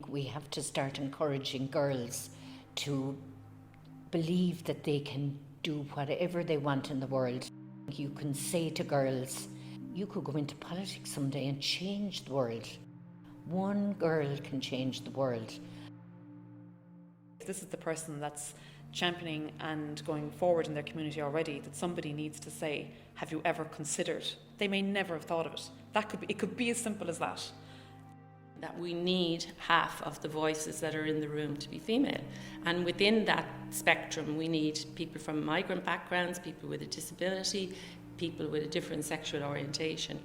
We have to start encouraging girls to believe that they can do whatever they want in the world. You can say to girls, you could go into politics someday and change the world. One girl can change the world. If this is the person that's championing and going forward in their community already, that somebody needs to say, have you ever considered? They may never have thought of it. It could be as simple as that. That we need half of the voices that are in the room to be female. And within that spectrum, we need people from migrant backgrounds, people with a disability, people with a different sexual orientation.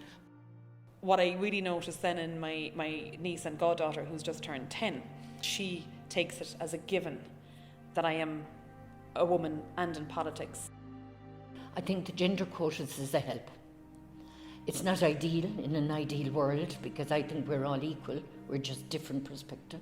What I really noticed then in my niece and goddaughter, who's just turned 10, she takes it as a given that I am a woman and in politics. I think the gender quotas is a help. It's not ideal in an ideal world, because I think we're all equal, we're just different perspective.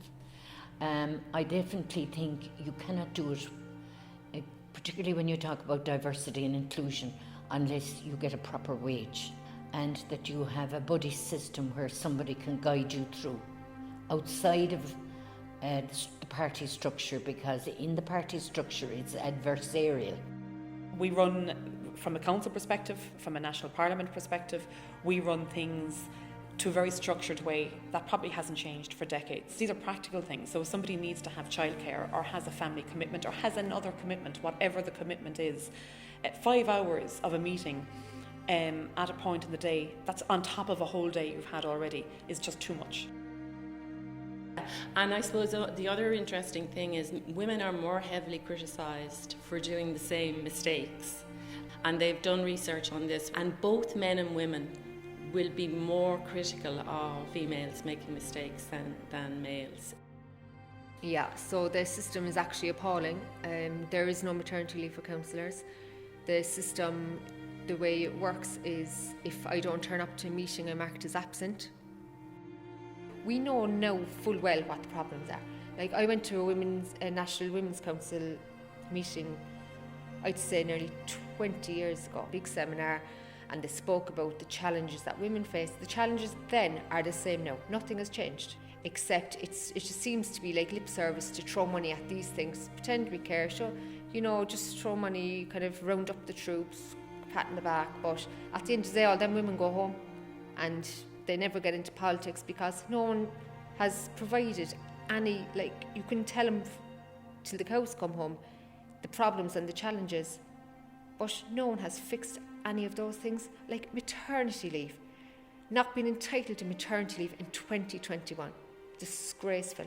I definitely think you cannot do it, particularly when you talk about diversity and inclusion, unless you get a proper wage, and that you have a buddy system where somebody can guide you through outside of the party structure, because in the party structure it's adversarial. We run from a council perspective, from a national parliament perspective, we run things to a very structured way that probably hasn't changed for decades. These are practical things. So if somebody needs to have childcare or has a family commitment or has another commitment, whatever the commitment is, 5 hours of a meeting at a point in the day that's on top of a whole day you've had already is just too much. And I suppose the other interesting thing is women are more heavily criticised for doing the same mistakes. And they've done research on this, and both men and women will be more critical of females making mistakes than males. Yeah, so the system is actually appalling. There is no maternity leave for councillors. The system, the way it works is if I don't turn up to a meeting, I'm marked as absent. We know now full well what the problems are. Like, I went to a National Women's Council meeting, I'd say nearly 20 years ago, big seminar, and they spoke about the challenges that women face. The challenges then are the same now. Nothing has changed, except it just seems to be like lip service to throw money at these things, pretend we care, sure, just throw money, kind of round up the troops, pat in the back, but at the end of the day, all them women go home and they never get into politics because no one has provided any, you can tell them till the cows come home the problems and the challenges, but no one has fixed any of those things, like maternity leave. Not being entitled to maternity leave in 2021. Disgraceful.